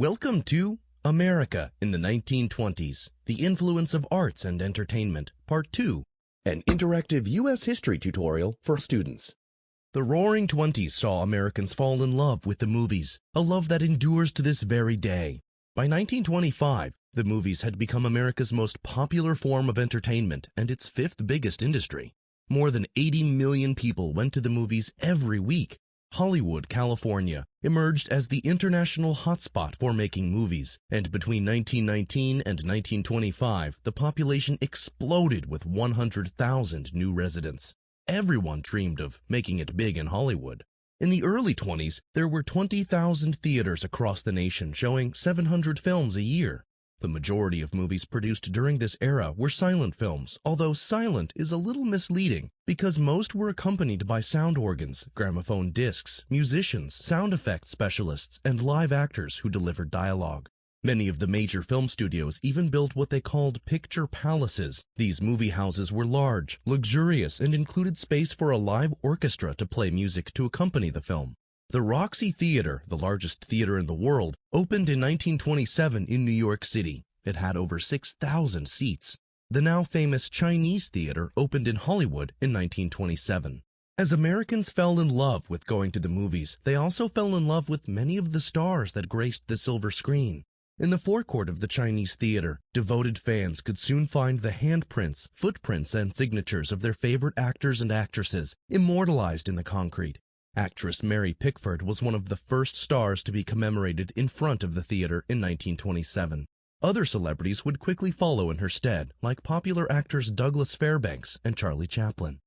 Welcome to America in the 1920s, the Influence of Arts and Entertainment, Part 2, an interactive U.S. history tutorial for students. The Roaring Twenties saw Americans fall in love with the movies, a love that endures to this very day. By 1925, the movies had become America's most popular form of entertainment and its fifth biggest industry. More than 80 million people went to the movies every week. Hollywood, California, emerged as the international hotspot for making movies, and between 1919 and 1925, the population exploded with 100,000 new residents. Everyone dreamed of making it big in Hollywood. In the early 20s, there were 20,000 theaters across the nation showing 700 films a year. The majority of movies produced during this era were silent films, although silent is a little misleading because most were accompanied by sound organs, gramophone discs, musicians, sound effects specialists, and live actors who delivered dialogue. Many of the major film studios even built what they called picture palaces. These movie houses were large, luxurious, and included space for a live orchestra to play music to accompany the film. The Roxy Theater, the largest theater in the world, opened in 1927 in New York City. It had over 6,000 seats. The now famous Chinese Theater opened in Hollywood in 1927. As Americans fell in love with going to the movies, they also fell in love with many of the stars that graced the silver screen. In the forecourt of the Chinese Theater, devoted fans could soon find the handprints, footprints, and signatures of their favorite actors and actresses immortalized in the concrete. Actress Mary Pickford was one of the first stars to be commemorated in front of the theater in 1927. Other celebrities would quickly follow in her stead, like popular actors Douglas Fairbanks and Charlie Chaplin.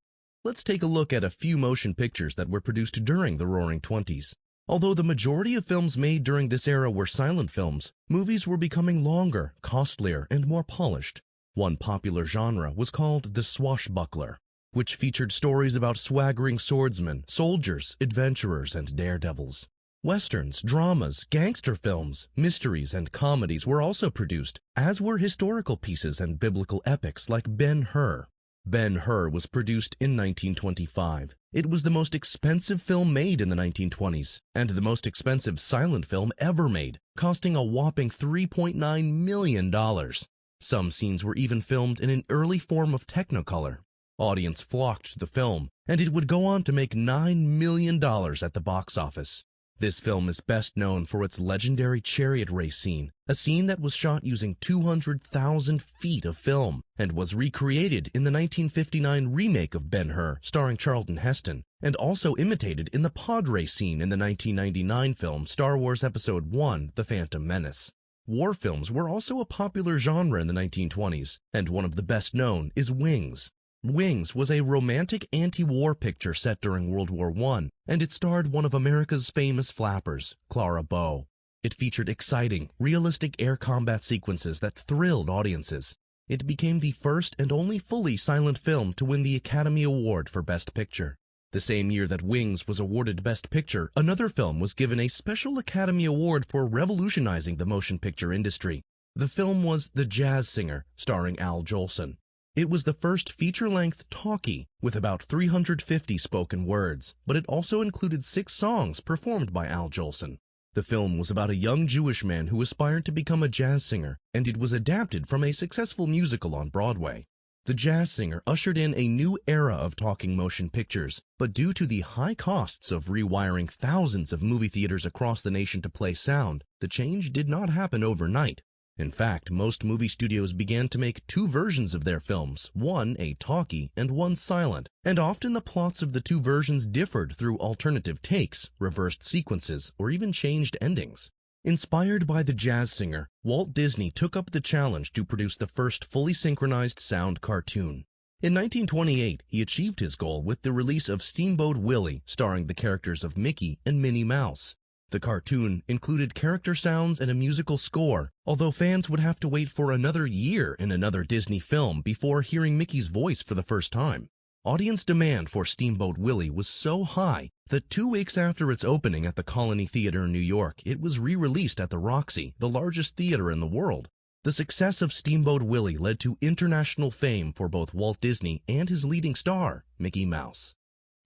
Let's take a look at a few motion pictures that were produced during the Roaring Twenties. Although the majority of films made during this era were silent films, movies were becoming longer, costlier, and more polished. One popular genre was called the swashbuckler, which featured stories about swaggering swordsmen, soldiers, adventurers, and daredevils. Westerns, dramas, gangster films, mysteries, and comedies were also produced, as were historical pieces and biblical epics like Ben-Hur. Ben-Hur was produced in 1925. It was the most expensive film made in the 1920s, and the most expensive silent film ever made, costing a whopping $3.9 million. Some scenes were even filmed in an early form of Technicolor. Audience flocked to the film, and it would go on to make $9 million at the box office. This film is best known for its legendary chariot race scene, a scene that was shot using 200,000 feet of film and was recreated in the 1959 remake of Ben-Hur starring Charlton Heston, and also imitated in the pod race scene in the 1999 film Star Wars Episode I: The Phantom Menace. War films were also a popular genre in the 1920s, and one of the best known is Wings. Wings was a romantic anti-war picture set during World War I, and it starred one of America's famous flappers, Clara Bow. It featured exciting, realistic air combat sequences that thrilled audiences. It became the first and only fully silent film to win the Academy Award for Best Picture. The same year that Wings was awarded Best Picture, another film was given a special Academy Award for revolutionizing the motion picture industry. The film was The Jazz Singer, starring Al Jolson. It was the first feature-length talkie with about 350 spoken words, but it also included 6 songs performed by Al Jolson. The film was about a young Jewish man who aspired to become a jazz singer, and it was adapted from a successful musical on Broadway. The Jazz Singer ushered in a new era of talking motion pictures, but due to the high costs of rewiring thousands of movie theaters across the nation to play sound, the change did not happen overnight. In fact, most movie studios began to make 2 versions of their films, one a talkie and one silent, and often the plots of the 2 versions differed through alternative takes, reversed sequences, or even changed endings. Inspired by The Jazz Singer, Walt Disney took up the challenge to produce the first fully synchronized sound cartoon. In 1928, he achieved his goal with the release of Steamboat Willie, starring the characters of Mickey and Minnie Mouse. The cartoon included character sounds and a musical score, although fans would have to wait for another year in another Disney film before hearing Mickey's voice for the first time. Audience demand for Steamboat Willie was so high that 2 weeks after its opening at the Colony Theater in New York, it was re-released at the Roxy, the largest theater in the world. The success of Steamboat Willie led to international fame for both Walt Disney and his leading star, Mickey Mouse.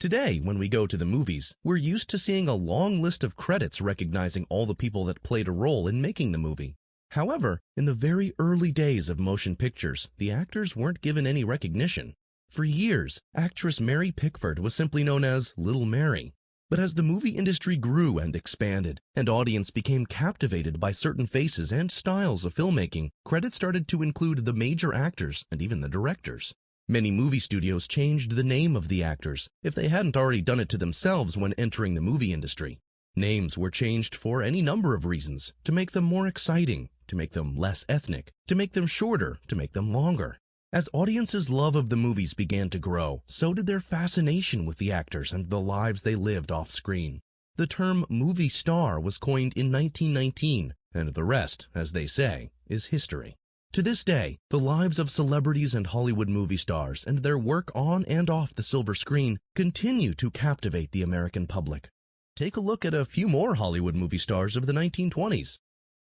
Today, when we go to the movies, we're used to seeing a long list of credits recognizing all the people that played a role in making the movie. However, in the very early days of motion pictures, the actors weren't given any recognition. For years, actress Mary Pickford was simply known as Little Mary. But as the movie industry grew and expanded, and audience became captivated by certain faces and styles of filmmaking, credits started to include the major actors and even the directors. Many movie studios changed the name of the actors, if they hadn't already done it to themselves when entering the movie industry. Names were changed for any number of reasons, to make them more exciting, to make them less ethnic, to make them shorter, to make them longer. As audiences' love of the movies began to grow, so did their fascination with the actors and the lives they lived off-screen. The term movie star was coined in 1919, and the rest, as they say, is history. To this day, the lives of celebrities and Hollywood movie stars and their work on and off the silver screen continue to captivate the American public. Take a look at a few more Hollywood movie stars of the 1920s.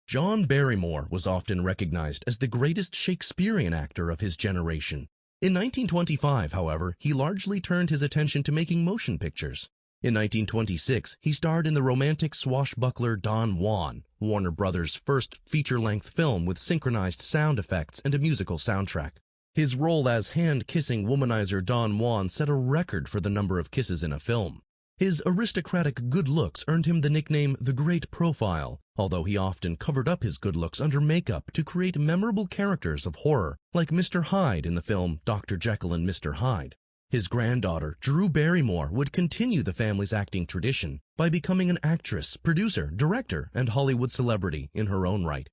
John Barrymore was often recognized as the greatest Shakespearean actor of his generation. In 1925, however, he largely turned his attention to making motion pictures. In 1926, he starred in the romantic swashbuckler Don Juan, Warner Brothers' first feature-length film with synchronized sound effects and a musical soundtrack. His role as hand-kissing womanizer Don Juan set a record for the number of kisses in a film. His aristocratic good looks earned him the nickname The Great Profile, although he often covered up his good looks under makeup to create memorable characters of horror, like Mr. Hyde in the film Dr. Jekyll and Mr. Hyde. His granddaughter, Drew Barrymore, would continue the family's acting tradition by becoming an actress, producer, director, and Hollywood celebrity in her own right.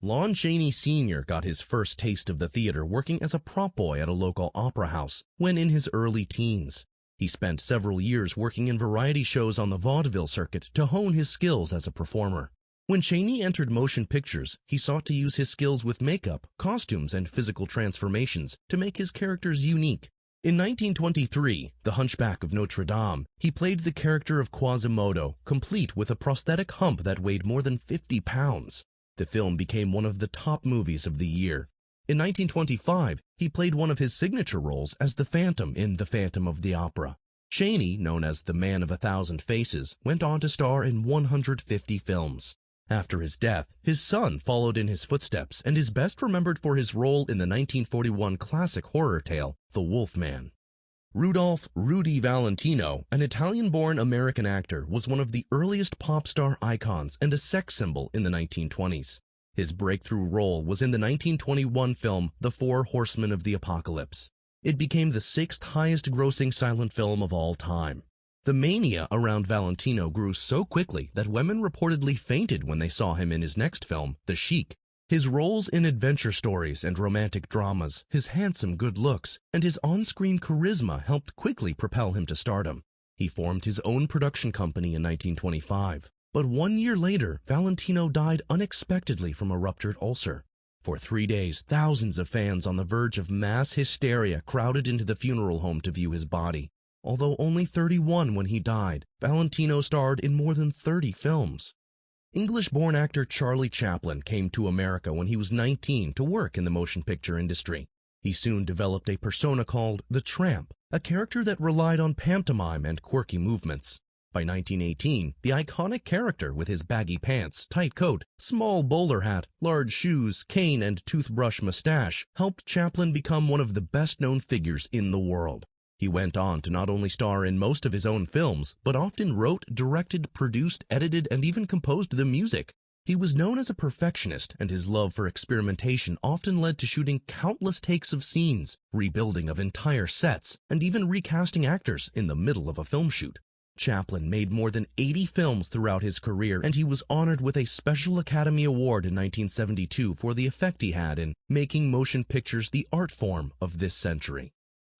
Lon Chaney Sr. got his first taste of the theater working as a prop boy at a local opera house when in his early teens. He spent several years working in variety shows on the vaudeville circuit to hone his skills as a performer. When Chaney entered motion pictures, he sought to use his skills with makeup, costumes, and physical transformations to make his characters unique. In 1923, The Hunchback of Notre Dame, he played the character of Quasimodo, complete with a prosthetic hump that weighed more than 50 pounds. The film became one of the top movies of the year. In 1925, he played one of his signature roles as the Phantom in The Phantom of the Opera. Chaney, known as the Man of a Thousand Faces, went on to star in 150 films. After his death, his son followed in his footsteps and is best remembered for his role in the 1941 classic horror tale, The Wolfman. Rudolph "Rudy" Valentino, an Italian-born American actor, was one of the earliest pop star icons and a sex symbol in the 1920s. His breakthrough role was in the 1921 film The Four Horsemen of the Apocalypse. It became the sixth highest-grossing silent film of all time. The mania around Valentino grew so quickly that women reportedly fainted when they saw him in his next film, The Sheik. His roles in adventure stories and romantic dramas, his handsome good looks, and his on-screen charisma helped quickly propel him to stardom. He formed his own production company in 1925. But 1 year later, Valentino died unexpectedly from a ruptured ulcer. For 3 days, thousands of fans on the verge of mass hysteria crowded into the funeral home to view his body. Although only 31 when he died, Valentino starred in more than 30 films. English-born actor Charlie Chaplin came to America when he was 19 to work in the motion picture industry. He soon developed a persona called the Tramp, a character that relied on pantomime and quirky movements. By 1918, the iconic character with his baggy pants, tight coat, small bowler hat, large shoes, cane, and toothbrush mustache helped Chaplin become one of the best-known figures in the world. He went on to not only star in most of his own films, but often wrote, directed, produced, edited, and even composed the music. He was known as a perfectionist, and his love for experimentation often led to shooting countless takes of scenes, rebuilding of entire sets, and even recasting actors in the middle of a film shoot. Chaplin made more than 80 films throughout his career, and he was honored with a Special Academy Award in 1972 for the effect he had in making motion pictures the art form of this century.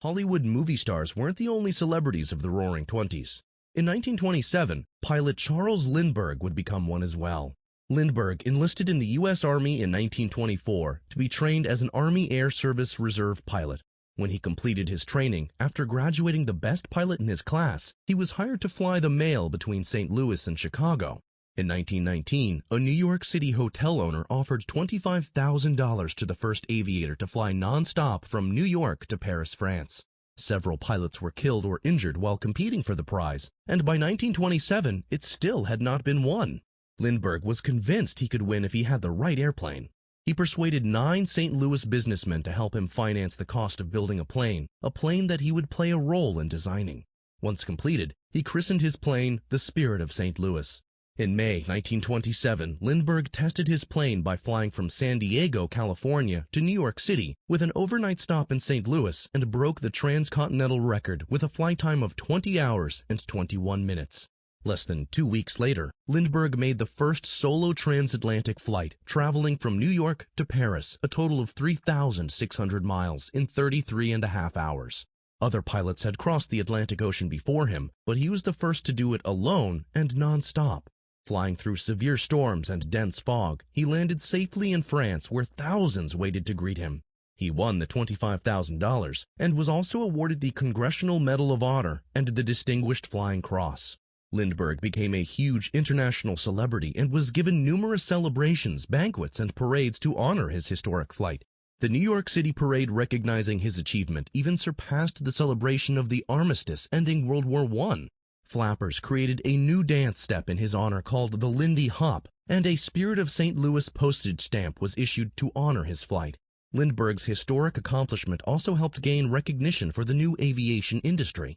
Hollywood movie stars weren't the only celebrities of the Roaring Twenties. In 1927, pilot Charles Lindbergh would become one as well. Lindbergh enlisted in the U.S. Army in 1924 to be trained as an Army Air Service Reserve pilot. When he completed his training, after graduating the best pilot in his class, he was hired to fly the mail between St. Louis and Chicago. In 1919, a New York City hotel owner offered $25,000 to the first aviator to fly non-stop from New York to Paris, France. Several pilots were killed or injured while competing for the prize, and by 1927, it still had not been won. Lindbergh was convinced he could win if he had the right airplane. He persuaded 9 St. Louis businessmen to help him finance the cost of building a plane that he would play a role in designing. Once completed, he christened his plane the Spirit of St. Louis. In May 1927, Lindbergh tested his plane by flying from San Diego, California to New York City with an overnight stop in St. Louis and broke the transcontinental record with a flight time of 20 hours and 21 minutes. Less than 2 weeks later, Lindbergh made the first solo transatlantic flight, traveling from New York to Paris, a total of 3,600 miles in 33.5 hours. Other pilots had crossed the Atlantic Ocean before him, but he was the first to do it alone and non-stop. Flying through severe storms and dense fog, he landed safely in France where thousands waited to greet him. He won the $25,000 and was also awarded the Congressional Medal of Honor and the Distinguished Flying Cross. Lindbergh became a huge international celebrity and was given numerous celebrations, banquets, and parades to honor his historic flight. The New York City parade recognizing his achievement even surpassed the celebration of the armistice ending World War I. Flappers created a new dance step in his honor called the Lindy Hop, and a Spirit of St. Louis postage stamp was issued to honor his flight. Lindbergh's historic accomplishment also helped gain recognition for the new aviation industry.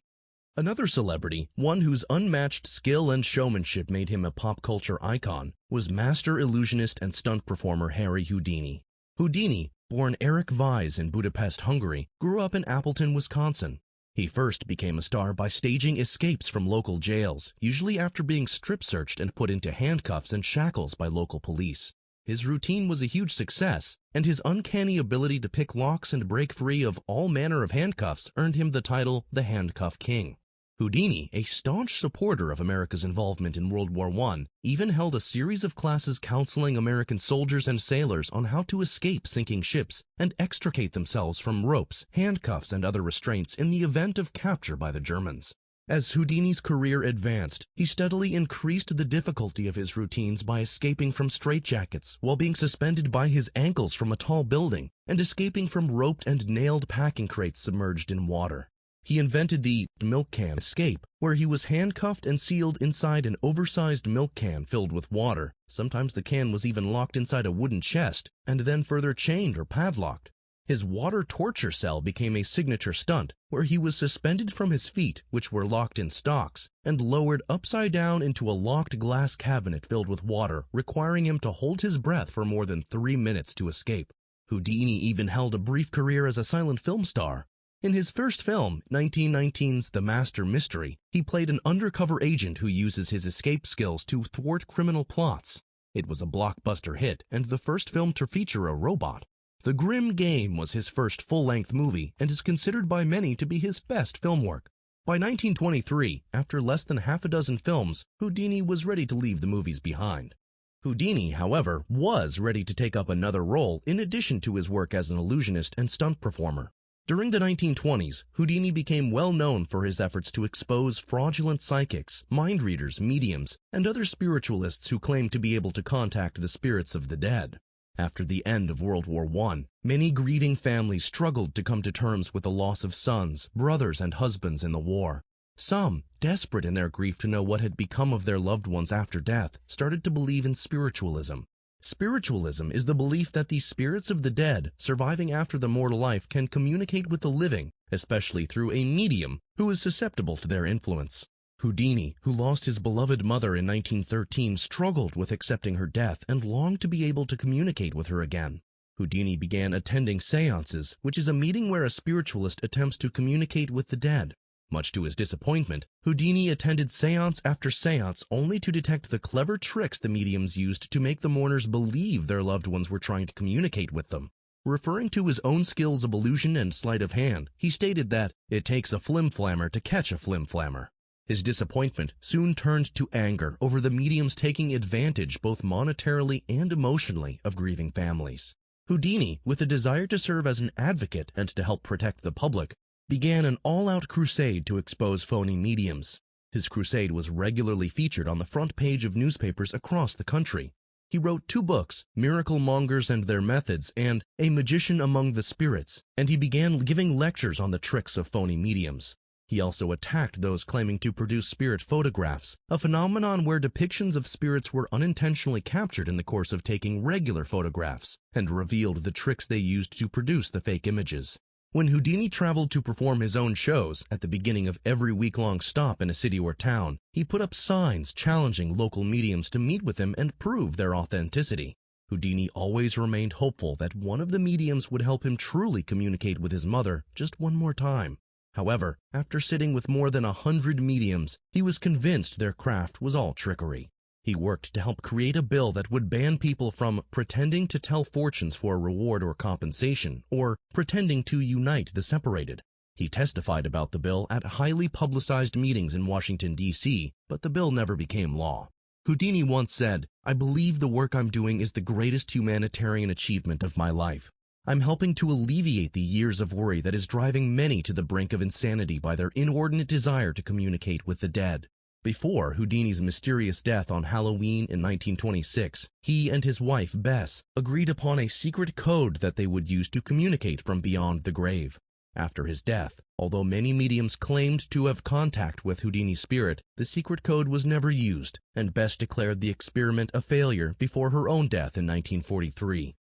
Another celebrity, one whose unmatched skill and showmanship made him a pop culture icon, was master illusionist and stunt performer Harry Houdini. Houdini, born Eric Weiss in Budapest, Hungary, grew up in Appleton, Wisconsin. He first became a star by staging escapes from local jails, usually after being strip-searched and put into handcuffs and shackles by local police. His routine was a huge success, and his uncanny ability to pick locks and break free of all manner of handcuffs earned him the title the Handcuff King. Houdini, a staunch supporter of America's involvement in World War I, even held a series of classes counseling American soldiers and sailors on how to escape sinking ships and extricate themselves from ropes, handcuffs, and other restraints in the event of capture by the Germans. As Houdini's career advanced, he steadily increased the difficulty of his routines by escaping from straitjackets while being suspended by his ankles from a tall building and escaping from roped and nailed packing crates submerged in water. He invented the milk can escape, where he was handcuffed and sealed inside an oversized milk can filled with water. Sometimes the can was even locked inside a wooden chest and then further chained or padlocked. His water torture cell became a signature stunt, where he was suspended from his feet, which were locked in stocks, and lowered upside down into a locked glass cabinet filled with water, requiring him to hold his breath for more than 3 minutes to escape. Houdini even held a brief career as a silent film star. In his first film, 1919's The Master Mystery, he played an undercover agent who uses his escape skills to thwart criminal plots. It was a blockbuster hit and the first film to feature a robot. The Grim Game was his first full-length movie and is considered by many to be his best film work. By 1923, after less than half a dozen films, Houdini was ready to leave the movies behind. Houdini, however, was ready to take up another role in addition to his work as an illusionist and stunt performer. During the 1920s, Houdini became well known for his efforts to expose fraudulent psychics, mind readers, mediums, and other spiritualists who claimed to be able to contact the spirits of the dead. After the end of World War I, many grieving families struggled to come to terms with the loss of sons, brothers, and husbands in the war. Some, desperate in their grief to know what had become of their loved ones after death, started to believe in spiritualism. Spiritualism is the belief that the spirits of the dead, surviving after the mortal life, can communicate with the living, especially through a medium who is susceptible to their influence. Houdini, who lost his beloved mother in 1913, struggled with accepting her death and longed to be able to communicate with her again. Houdini began attending seances, which is a meeting where a spiritualist attempts to communicate with the dead. Much to his disappointment, Houdini attended seance after seance only to detect the clever tricks the mediums used to make the mourners believe their loved ones were trying to communicate with them. Referring to his own skills of illusion and sleight of hand, he stated that it takes a flim-flammer to catch a flim-flammer. His disappointment soon turned to anger over the mediums taking advantage both monetarily and emotionally of grieving families. Houdini, with a desire to serve as an advocate and to help protect the public, began an all-out crusade to expose phony mediums. His crusade was regularly featured on the front page of newspapers across the country. He wrote 2 books, Miracle Mongers and Their Methods and A Magician Among the Spirits, and he began giving lectures on the tricks of phony mediums. He also attacked those claiming to produce spirit photographs, a phenomenon where depictions of spirits were unintentionally captured in the course of taking regular photographs, and revealed the tricks they used to produce the fake images. When Houdini traveled to perform his own shows at the beginning of every week-long stop in a city or town, he put up signs challenging local mediums to meet with him and prove their authenticity. Houdini always remained hopeful that one of the mediums would help him truly communicate with his mother just one more time. However, after sitting with more than 100 mediums, he was convinced their craft was all trickery. He worked to help create a bill that would ban people from pretending to tell fortunes for reward or compensation, or pretending to unite the separated. He testified about the bill at highly publicized meetings in Washington, D.C., but the bill never became law. Houdini once said, "I believe the work I'm doing is the greatest humanitarian achievement of my life. I'm helping to alleviate the years of worry that is driving many to the brink of insanity by their inordinate desire to communicate with the dead." Before Houdini's mysterious death on Halloween in 1926, he and his wife, Bess, agreed upon a secret code that they would use to communicate from beyond the grave. After his death, although many mediums claimed to have contact with Houdini's spirit, the secret code was never used, and Bess declared the experiment a failure before her own death in 1943.